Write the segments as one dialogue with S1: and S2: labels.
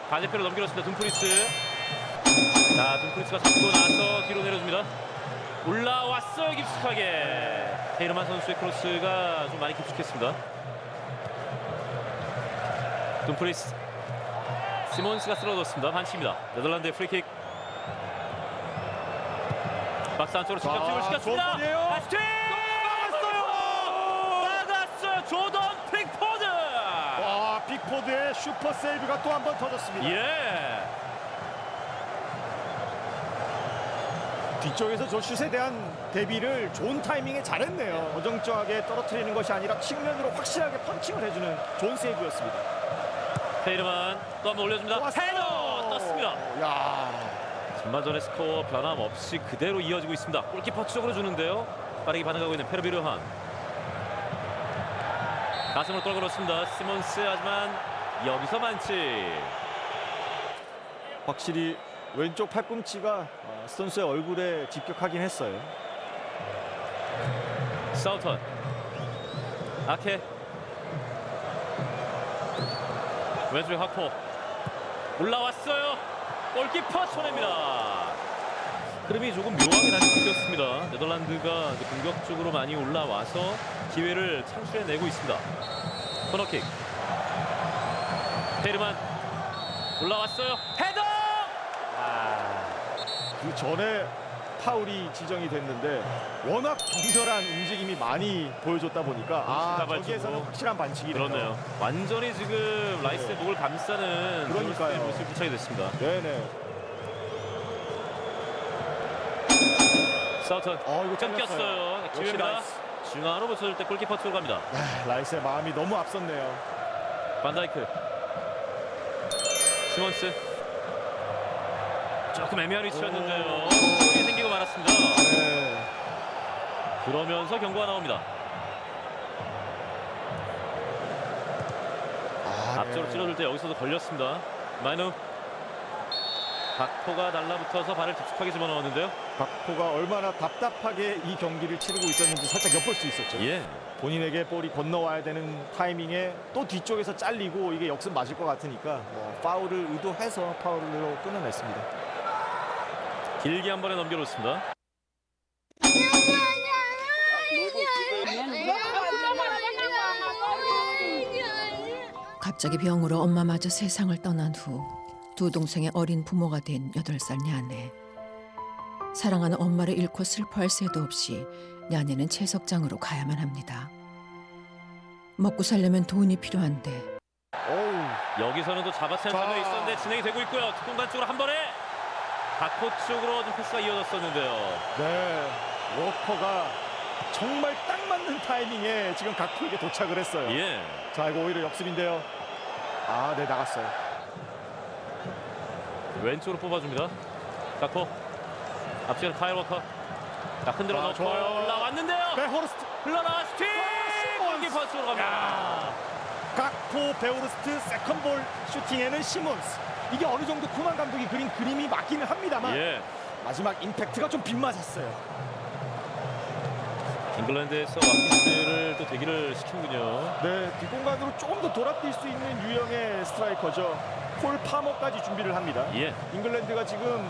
S1: 반대편으로 넘겨줬습니다. 둠프리스. 자, 둠프리스가 잡고 나서 뒤로 내려줍니다. 올라왔어요, 깊숙하게. 헤이르만 선수의 크로스가 좀 많이 깊숙했습니다. 둠프리스. 시몬스가 쓰러졌습니다. 반칙입니다. 네덜란드의 프리킥. 박스 안쪽으로 직접 팁을 시켰습니다. 다시 팁! 막았어요. 조던 픽포드.
S2: 와, 빅포드의 슈퍼 세이브가 또 한 번 터졌습니다.
S1: 예.
S2: 뒤쪽에서 저 슛에 대한 대비를 좋은 타이밍에 잘했네요. 어정쩡하게 떨어뜨리는 것이 아니라 측면으로 확실하게 펀칭을 해주는 좋은 세이브였습니다.
S1: 헤이르만 또 한번 올려줍니다. 헤더 떴습니다.
S2: 야,
S1: 전반전의 스코어 변함없이 그대로 이어지고 있습니다. 골키퍼 쪽으로 주는데요. 빠르게 반응하고 있는 페르비르한. 가슴으로 떨궈놓습니다. 시몬스. 하지만 여기서 반칙.
S2: 확실히 왼쪽 팔꿈치가 선수의 얼굴에 직격하긴 했어요.
S1: 사우턴. 아케. 왼쪽에 하코. 올라왔어요. 골키퍼 쳐냅니다. 흐름이 조금 묘하게 다시 바뀌었습니다. 네덜란드가 공격적으로 많이 올라와서 기회를 창출해내고 있습니다. 코너킥. 헤르만 올라왔어요. 헤더!
S2: 그 전에 파울이 지정이 됐는데 워낙 격렬한 움직임이 많이 보여줬다 보니까 저기에서는 확실한 반칙이
S1: 그렇네요. 완전히 지금 라이스의 목을 감싸는
S2: 그러니까요.
S1: 모습이 부착이 됐습니다.
S2: 네네.
S1: 사우턴.
S2: 이거
S1: 쫓겼어요. 기회입니다. 중앙으로 붙여줄 때 골키퍼 쪽으로 갑니다.
S2: 라이스의 마음이 너무 앞섰네요.
S1: 반다이크. 시몬스. 조금 애매한 위치였는데요. 골이 생기고 말았습니다.
S2: 네.
S1: 그러면서 경고가 나옵니다. 앞쪽으로 찔러줄 때 여기서도 걸렸습니다. 마이누. 박포가 달라붙어서 발을 깊숙하게 집어넣었는데요.
S2: 박포가 얼마나 답답하게 이 경기를 치르고 있었는지 살짝 엿볼 수 있었죠.
S1: 예.
S2: 본인에게 볼이 건너와야 되는 타이밍에 또 뒤쪽에서 잘리고 이게 역습 맞을 것 같으니까 파울을 의도해서 파울로 끊어냈습니다.
S1: 길게 한 번에 넘겨놓습니다.
S3: 갑자기 병으로 엄마마저 세상을 떠난 후 두 동생의 어린 부모가 된 8살 냐네. 사랑하는 엄마를 잃고 슬퍼할 새도 없이 냐네는 채석장으로 가야만 합니다. 먹고 살려면 돈이 필요한데
S1: 여기서는 또 잡아채는 장면이 있었는데 진행이 되고 있고요. 뒷공간 쪽으로 한 번에 박포 쪽으로 좀 패스가 이어졌었는데요.
S2: 네, 워커가 정말 딱 맞는 타이밍에 지금 각포에게 도착을 했어요.
S1: 예.
S2: 자, 이거 오히려 역습인데요. 네, 나갔어요.
S1: 왼쪽으로 뽑아줍니다. 각포. 앞쪽에는 카일 워커. 자, 흔들어 놓고 올라왔는데요.
S2: 베호르스트.
S1: 흘러나와 스틱! 골키퍼 쪽으로 갑니다.
S2: 각포, 베호르스트, 세컨볼 슈팅에는 시몬스. 이게 어느 정도 쿠만 감독이 그린 그림이 맞기는 합니다만
S1: 예.
S2: 마지막 임팩트가 좀 빗맞았어요.
S1: 잉글랜드에서 와킨스를 또 대기를 시키는군요.
S2: 네, 뒷공간으로 조금 더 돌아뛸 수 있는 유형의 스트라이커죠. 폴 파머까지 준비를 합니다.
S1: 예.
S2: 잉글랜드가 지금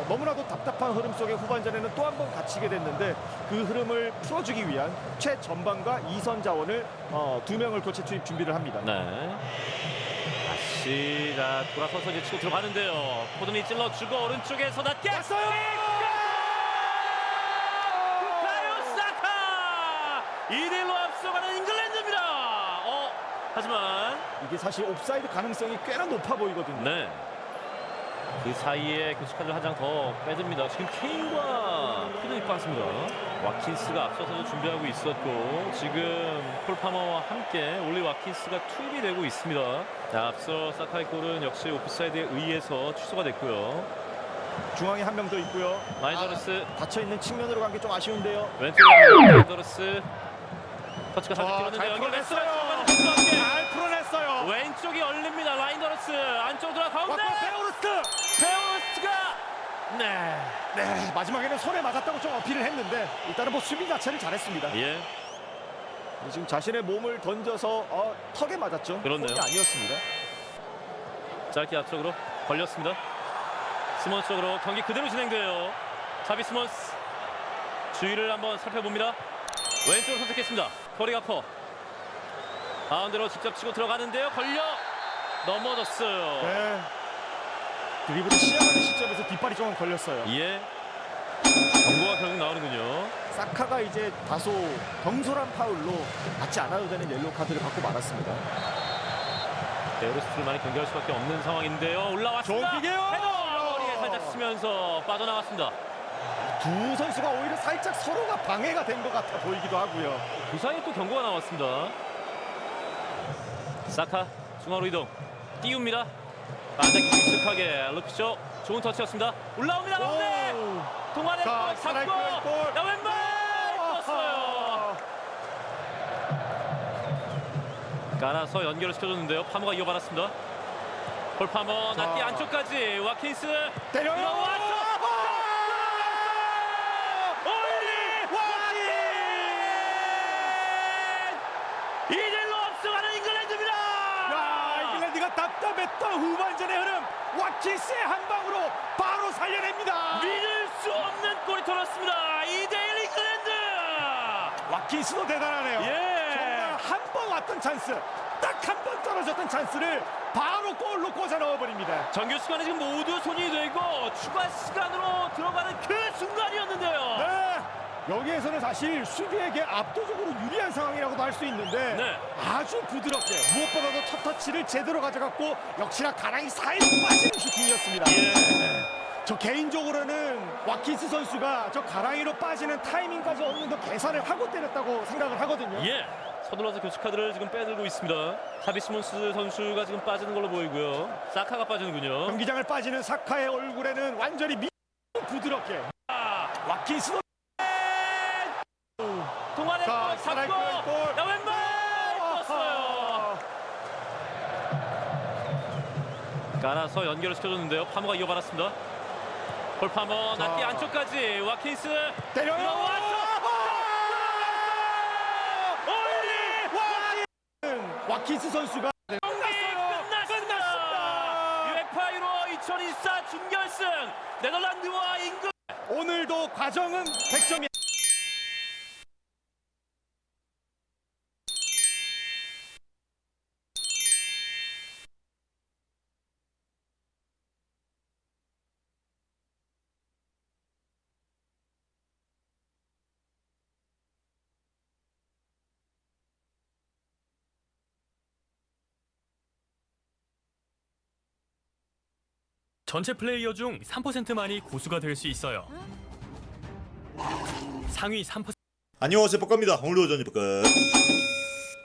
S2: 너무나도 답답한 흐름 속에 후반전에는 또 한 번 갇히게 됐는데 그 흐름을 풀어주기 위한 최전방과 2선 자원을 2명을 교체 투입 준비를 합니다.
S1: 네. 다시 자 돌아서서 이제 치고 들어가는데요. 포든이 찔러주고 오른쪽에서 낮게
S2: 왔어요!
S1: 부카요 사카! 2대1로 앞서가는 잉글랜드입니다. 하지만
S2: 이게 사실 옵사이드 가능성이 꽤나 높아 보이거든요.
S1: 네. 그 사이에 교체카드를 한 장 더 빼듭니다. 지금 케인과 포든이 빠집니다. 와킨스가 앞서서 준비하고 있었고 지금 폴 파머와 함께 올리 와킨스가 투입이 되고 있습니다. 자, 앞서 사카의 골은 역시 오프사이드에 의해서 취소가 됐고요.
S2: 중앙에 한 명 더 있고요.
S1: 라인더르스
S2: 닫혀있는 측면으로 간 게 좀 아쉬운데요.
S1: 왼쪽에 라인더르스 터치가 살짝 뛰었는데
S2: 잘
S1: 연결됐어요.
S2: 잘 풀어냈어요.
S1: 왼쪽이 열립니다. 라인더르스 안쪽 들어 가운데 베오르스트가
S2: 네, 마지막에는 손에 맞았다고 좀 어필을 했는데 일단은 뭐 수비 자체를 잘했습니다.
S1: 예.
S2: 지금 자신의 몸을 던져서 턱에 맞았죠.
S1: 그렇네요.
S2: 손이 아니었습니다.
S1: 짧게 앞쪽으로 걸렸습니다. 시몬스 쪽으로 경기 그대로 진행돼요. 자비 시몬스 주위를 한번 살펴봅니다. 왼쪽으로 선택했습니다. 커리 가퍼 가운데로 직접 치고 들어가는데요. 걸려 넘어졌어요.
S2: 네. 드리블을 시작하는 시점에서 뒷발이 조금 걸렸어요.
S1: 예. 경고가 결국 나오는군요.
S2: 사카가 이제 다소 경솔한 파울로 맞지 않아도 되는 옐로우 카드를 받고 말았습니다.
S1: 에어리스트를 많이 경계할 수밖에 없는 상황인데요. 올라왔습니다.
S2: 좋은 킥이에요.
S1: 헤더 머리에 살짝 치면서 빠져나갔습니다.
S2: 두 선수가 오히려 살짝 서로가 방해가 된 것 같아 보이기도 하고요.
S1: 그 사이에 또 경고가 나왔습니다. 사카 중앙으로 이동 띄웁니다. 반짝이 깊숙하게 루크쇼 좋은 터치였습니다. 올라옵니다. 가운데 동안에
S2: 자,
S1: 잡고
S2: 스트라이크 볼.
S1: 야 왼발 떴어요. 깔아서 연결을 시켜줬는데요. 파머가 이어받았습니다. 폴 파머 낮게 안쪽까지 와킨스
S2: 때려요.
S1: 들어왔어. 이대로 앞서가는 잉글랜드입니다.
S2: 야, 잉글랜드가 답답했던 후반전의 흐름 와킨스의 한 방으로 바로 살려냅니다.
S1: 믿을 수 없는 골이 터졌습니다. 2대1 잉글랜드.
S2: 와킨스도 대단하네요.
S1: 예.
S2: 정말 한 번 왔던 찬스, 딱 한 번 떨어졌던 찬스를 바로 골로 꽂아 넣어버립니다.
S1: 정규 시간에 지금 모두 손이 되고 추가 시간으로 들어가는 그 순간이었는데요.
S2: 네. 여기에서는 사실 수비에게 압도적으로 유리한 상황이라고도 할 수 있는데
S1: 네.
S2: 아주 부드럽게 무엇보다도 첫 터치를 제대로 가져갔고 역시나 가랑이 사이로 빠지는 슈팅이었습니다. 저 개인적으로는 와킨스 선수가 저 가랑이로 빠지는 타이밍까지 어느 정도 계산을 하고 때렸다고 생각을 하거든요.
S1: 예. 서둘러서 교체 카드를 지금 빼들고 있습니다. 사비 시몬스 선수가 지금 빠지는 걸로 보이고요. 사카가 빠지는군요.
S2: 경기장을 빠지는 사카의 얼굴에는 완전히 부드럽게 와킨스도
S1: 동안에
S2: 자,
S1: 잡고
S2: 스트라이크 골.
S1: 야 왼발 떴어요. 깔아서 연결을 시켜줬는데요. 파머가 이어받았습니다. 폴 파머 낮게
S2: 자.
S1: 안쪽까지 와킨스
S2: 때려요.
S1: 들어왔어.
S2: 와킨스 선수가
S1: 끝났습니다. UEFA 유로 2024 준결승 네덜란드와 잉글.
S2: 오늘도 과정은 100점이.
S4: 전체 플레이어 중 3%만이 고수가 될 수 있어요. 상위 3%.
S5: 안녕하세요, 뻑갑니다. 오늘도 전이 뻑갑.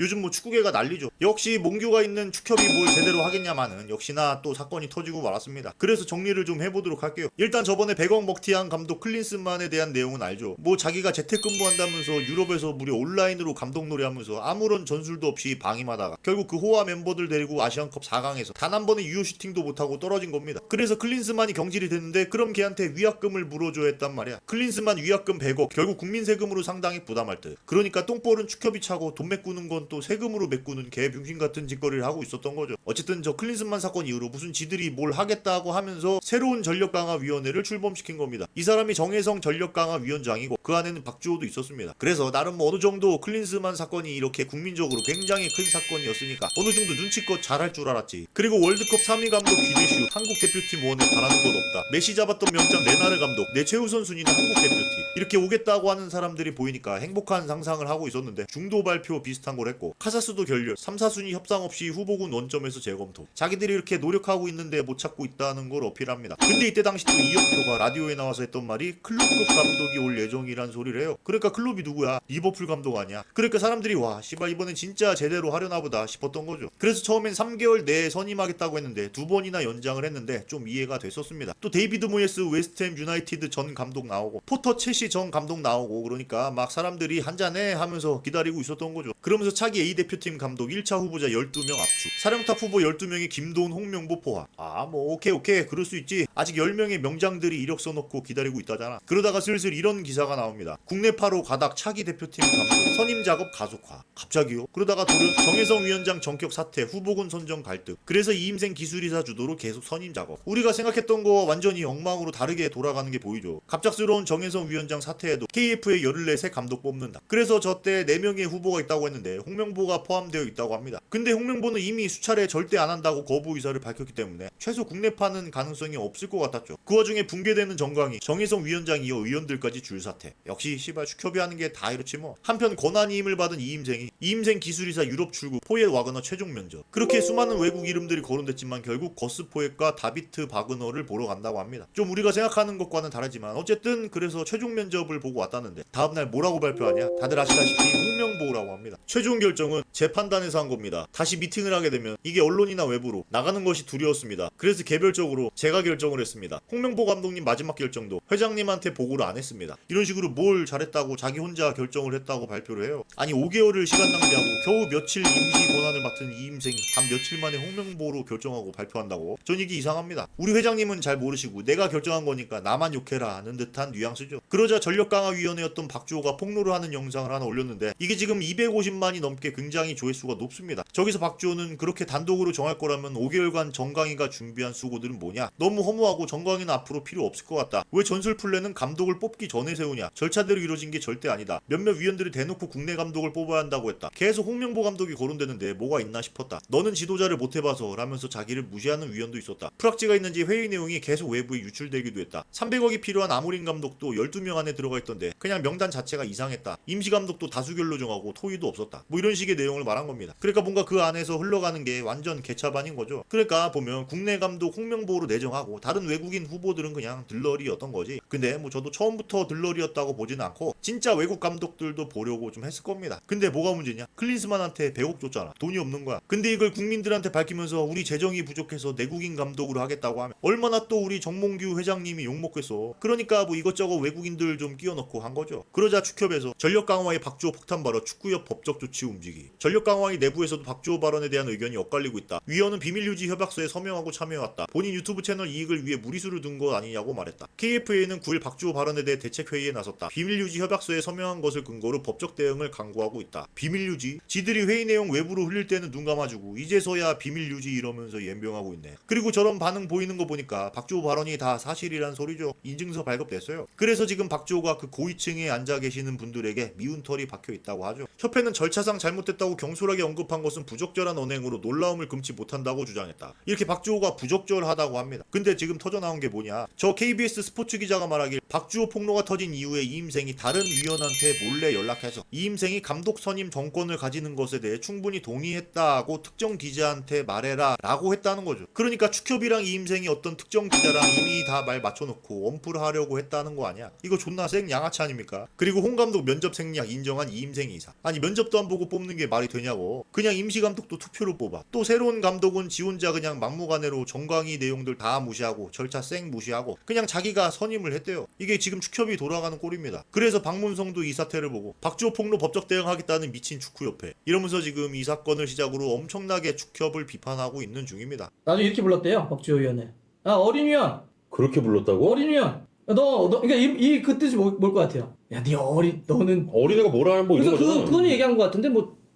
S5: 요즘 뭐 축구계가 난리죠. 역시 몽규가 있는 축협이 뭘 제대로 하겠냐마는 역시나 또 사건이 터지고 말았습니다. 그래서 정리를 좀 해보도록 할게요. 일단 저번에 100억 먹튀한 감독 클린스만에 대한 내용은 알죠. 뭐 자기가 재택근무한다면서 유럽에서 무려 온라인으로 감독 노래하면서 아무런 전술도 없이 방임하다가 결국 그 호화 멤버들 데리고 아시안컵 4강에서 단 한 번의 유효 슈팅도 못하고 떨어진 겁니다. 그래서 클린스만이 경질이 됐는데 그럼 걔한테 위약금을 물어줘야 했단 말이야. 클린스만 위약금 100억 결국 국민 세금으로 상당히 부담할 듯. 그러니까 똥볼은 축협이 차고 돈 메꾸는 건 또 세금으로 메꾸는 개병신 같은 짓거리를 하고 있었던 거죠. 어쨌든 저 클린스만 사건 이후로 무슨 지들이 뭘 하겠다고 하면서 새로운 전력강화위원회를 출범시킨 겁니다. 이 사람이 정혜성 전력강화위원장이고 그 안에는 박주호도 있었습니다. 그래서 나름 어느 정도 클린스만 사건이 이렇게 국민적으로 굉장히 큰 사건이었으니까 어느 정도 눈치껏 잘할 줄 알았지. 그리고 월드컵 3위 감독 기대슈 한국 대표팀 원에 바라는 것 없다. 메시 잡았던 명장 레나르 감독 내 최우선 순위는 한국 대표팀 이렇게 오겠다고 하는 사람들이 보이니까 행복한 상상을 하고 있었는데 중도 발표 비슷한 걸 했고 카사스도 결렬 3, 4순위 협상 없이 후보군 원점에서 재검토 자기들이 이렇게 노력하고 있는데 못 찾고 있다는 걸 어필합니다. 근데 이때 당시 또 이혁표가 라디오에 나와서 했던 말이 클럽급 감독이 올 예정이란 소리를 해요. 그러니까 클럽이 누구야? 리버풀 감독 아니야? 그러니까 사람들이 와 씨발 이번엔 진짜 제대로 하려나 보다 싶었던 거죠. 그래서 처음엔 3개월 내에 선임하겠다고 했는데 2번이나 연장을 했는데 좀 이해가 됐었습니다. 또 데이비드 모예스 웨스트햄 유나이티드 전 감독 나오고 포터 첼시 전 감독 나오고 그러니까 막 사람들이 한잔해 하면서 기다리고 있었던 거죠. 그러면서 차기 A대표팀 감독 1차 후보자 12명 압축, 사령탑 후보 12명이 김도훈, 홍명보 포함. 뭐 오케이 그럴 수 있지. 아직 10명의 명장들이 이력서 넣고 기다리고 있다잖아. 그러다가 슬슬 이런 기사가 나옵니다. 국내파로 가닥 차기 대표팀 감독 선임 작업 가속화. 갑자기요? 그러다가 돌연 정혜성 위원장 전격 사퇴, 후보군 선정 갈등. 그래서 이임생 기술이사 주도로 계속 선임 작업. 우리가 생각했던 거와 완전히 엉망으로 다르게 돌아가는 게 보이죠. 갑작스러운 정혜성 위원장 사퇴에도 KF에 열을 내 새 감독 뽑는다. 그래서 저때 4명의 후보가 있다고 했는데 홍명보가 포함되어 있다고 합니다. 근데 홍명보는 이미 수차례 절대 안 한다고 거부 의사를 밝혔기 때문에 최소 국내파는 가능성이 없을 것 같았죠. 그 와중에 붕괴되는 정강이, 정혜성 위원장 이어 의원들까지 줄사퇴. 역시 씨발 축협이 하는 게 다 이렇지 뭐. 한편 권한이 힘을 받은 이임생 기술이사 유럽 출국, 포엣 와그너 최종 면접. 그렇게 수많은 외국 이름들이 거론됐지만 결국 거스 포엣과 다비트 바그너를 보러 간다고 합니다. 좀 우리가 생각하는 것과는 다르지만 어쨌든 그래서 최종 면접을 보고 왔다는데 다음날 뭐라고 발표하냐? 다들 아시다시피 홍명보라고 합니다. 최종 결정은 제 판단에서 한 겁니다. 다시 미팅을 하게 되면 이게 언론이나 외부로 나가는 것이 두려웠습니다. 그래서 개별적으로 제가 결정을 했습니다. 홍명보 감독님 마지막 결정도 회장님한테 보고를 안 했습니다. 이런 식으로 뭘 잘했다고 자기 혼자 결정을 했다고 발표를 해요. 아니 5개월을 시간 낭비하고 겨우 며칠 임시 권한을 맡은 이임생이 단 며칠 만에 홍명보로 결정하고 발표한다고? 전 이게 이상합니다. 우리 회장님은 잘 모르시고 내가 결정한 거니까 나만 욕해라 하는 듯한 뉘앙스죠. 그러자 전력강화위원회였던 박주호가 폭로를 하는 영상을 하나 올렸는데 이게 지금 250만이 넘게 굉장히 조회수가 높습니다. 저기서 박주호는 그렇게 단독으로 정할 거라면 5개월간 정강이가 준비한 수고들은 뭐냐? 너무 허무하고 정강이는 앞으로 필요 없을 것 같다. 왜 전술 플랜은 감독을 뽑기 전에 세우냐? 절차대로 이루어진 게 절대 아니다. 몇몇 위원들이 대놓고 국내 감독을 뽑아야 한다고 했다. 계속 홍명보 감독이 거론되는데 뭐가 있나 싶었다. 너는 지도자를 못 해봐서 라면서 자기를 무시하는 위원도 있었다. 프락지가 있는지 회의 내용이 계속 외부에 유출되기도 했다. 300억이 필요한 아모린 감독도 12명 안에 들어가 있던데 그냥 명단 자체가 이상했다. 임시 감독도 다수결로 정하고 토의도 없었다. 뭐 이런 식의 내용을 말한 겁니다. 그러니까 뭔가 그 안에서 흘러가는 게 완전 개차반인 거죠. 그러니까 보면 국내 감독 홍명보로 내정하고 다른 외국인 후보들은 그냥 들러리였던 거지. 근데 뭐 저도 처음부터 들러리였다고 보지는 않고 진짜 외국 감독들도 보려고 좀 했을 겁니다. 근데 뭐가 문제냐? 클린스만한테 100억 줬잖아. 돈이 없는 거야. 근데 이걸 국민들한테 밝히면서 우리 재정이 부족해서 내국인 감독으로 하겠다고 하면 얼마나 또 우리 정몽규 회장님이 욕먹겠어. 그러니까 뭐 이것저것 외국인들 좀 끼워넣고 한 거죠. 그러자 축협에서 전력 강화의 박주호 폭탄 발언, 축구협 법적 조치 움직이. 전력 강화의 내부에서도 박주호 발언에 대한 의견이 엇갈리고 있다. 위원은 비밀 유지 협약서에 서명하고 참여해왔다. 본인 유튜브 채널 이익을 위해 무리수를 둔 거 아니냐고 말했다. KFA는 9일 박주호 발언에 대해 대책회의에 나섰다. 비밀 유지 협약서에 서명한 것을 근거로 법적 대응을 강구하고 있다. 비밀 유지? 지들이 회의 내용 외부로 흘릴 때는 눈 감아주고 이제서야 비밀 유지 이러면서 연병하고 있네. 그리고 저런 반응 보이는 거 보니까 박주호 발언이 다 사실이란 소리죠. 인증서 발급됐어요. 그래서 지금 박주호가 그 고위층에 앉아 계시는 분들에게 미운 털이 박혀 있다고 하죠. 협회는 절차상 잘못됐다고 경솔하게 언급한 것은 부적절한 언행으로 놀라움을 금치 못한다고 주장했다. 이렇게 박주호가 부적절하다고 합니다. 근데 지금 터져나온 게 뭐냐? 저 KBS 스포츠 기자가 말하길 박주호 폭로가 터진 이후에 이임생이 다른 위원한테 몰래 연락해서 이임생이 감독 선임 정권을 가지는 것에 대해 충분히 동의했다고 특정 기자한테 말해라 라고 했다는 거죠. 그러니까 축협이랑 이임생이 어떤 특정 기자랑 이미 다 말 맞춰놓고 원풀 하려고 했다는 거 아니야? 이거 존나 생 양아치 아닙니까? 그리고 홍 감독 면접 생략 인정한 이임생 이사. 아니 면접도 안 보고 뽑는 게 말이 되냐고. 그냥 임시 감독도 투표로 뽑아. 또 새로운 감독은 지 혼자 그냥 막무가내로 정강의 내용들 다 무시하고 절차 쌩 무시하고 그냥 자기가 선임을 했대요. 이게 지금 축협이 돌아가는 꼴입니다. 그래서 박문성도 이 사태를 보고 박주호 폭로 법적 대응하겠다는 미친 축구협회 이러면서 지금 이 사건을 시작으로 엄청나게 축협을 비판하고 있는 중입니다.
S6: 나중에 이렇게 불렀대요, 박주호 위원회. 아, 어린 위원.
S7: 그렇게 불렀다고?
S6: 어린 위원. 그러니까 그 뜻이 뭘 것 같아요? 야, 너는.
S7: 어린애가 뭐라 하는 뭐 이런
S6: 그래서
S7: 거잖아.
S6: 그건 얘기한 것 같은데,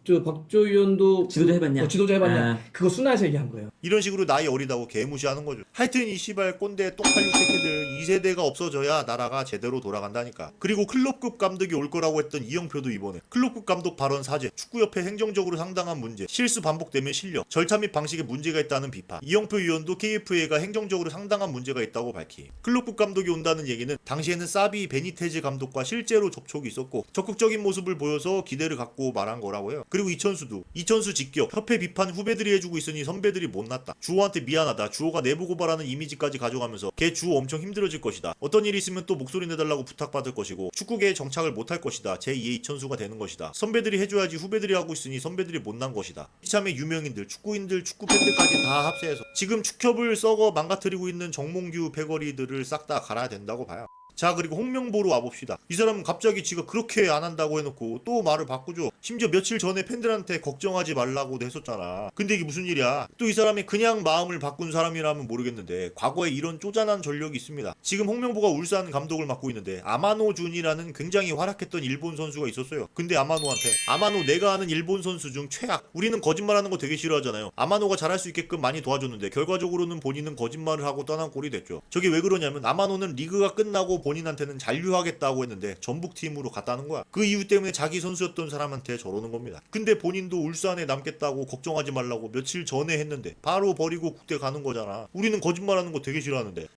S6: 저 박주호 위원도.
S8: 지도자 해봤냐?
S6: 지도자 해봤냐? 그거 순화해서 얘기한 거예요.
S5: 이런 식으로 나이 어리다고 개무시하는 거죠. 하여튼 이 씨발 꼰대 똥팔육 새끼들 2세대가 없어져야 나라가 제대로 돌아간다니까. 그리고 클럽급 감독이 올 거라고 했던 이영표도 이번에 클럽급 감독 발언 사죄, 축구협회 행정적으로 상당한 문제, 실수 반복되면 실력, 절차 및 방식에 문제가 있다는 비판. 이영표 위원도 KFA가 행정적으로 상당한 문제가 있다고 밝히. 클럽급 감독이 온다는 얘기는 당시에는 사비 베니테즈 감독과 실제로 접촉이 있었고 적극적인 모습을 보여서 기대를 갖고 말한 거라고 해요. 그리고 이천수 직격, 협회 비판 후배들이 해주고 있으니 선배들이 못났다. 주호한테 미안하다. 주호가 내부 고발하는 이미지까지 가져가면서 걔 주호 엄청 힘들어질 것이다. 어떤 일이 있으면 또 목소리 내달라고 부탁받을 것이고 축구계에 정착을 못할 것이다. 제2의 이천수가 되는 것이다. 선배들이 해줘야지 후배들이 하고 있으니 선배들이 못난 것이다. 이참에 유명인들, 축구인들, 축구팬들까지 다 합세해서 지금 축협을 썩어 망가뜨리고 있는 정몽규 패거리들을 싹 다 갈아야 된다고 봐요. 자, 그리고 홍명보로 와봅시다. 이 사람은 갑자기 지가 그렇게 안 한다고 해놓고 또 말을 바꾸죠. 심지어 며칠 전에 팬들한테 걱정하지 말라고도 했었잖아. 근데 이게 무슨 일이야? 또 이 사람이 그냥 마음을 바꾼 사람이라면 모르겠는데 과거에 이런 쪼잔한 전력이 있습니다. 지금 홍명보가 울산 감독을 맡고 있는데 아마노 준이라는 굉장히 활약했던 일본 선수가 있었어요. 근데 아마노한테 아마노 내가 아는 일본 선수 중 최악. 우리는 거짓말하는 거 되게 싫어하잖아요. 아마노가 잘할 수 있게끔 많이 도와줬는데 결과적으로는 본인은 거짓말을 하고 떠난 꼴이 됐죠. 저게 왜 그러냐면 아마노는 리그가 끝나고 본인한테는 잔류하겠다고 했는데 전북팀으로 갔다는 거야. 그 이유 때문에 자기 선수였던 사람한테 저러는 겁니다. 근데 본인도 울산에 남겠다고 걱정하지 말라고 며칠 전에 했는데 바로 버리고 국대 가는 거잖아. 우리는 거짓말하는 거 되게 싫어하는데.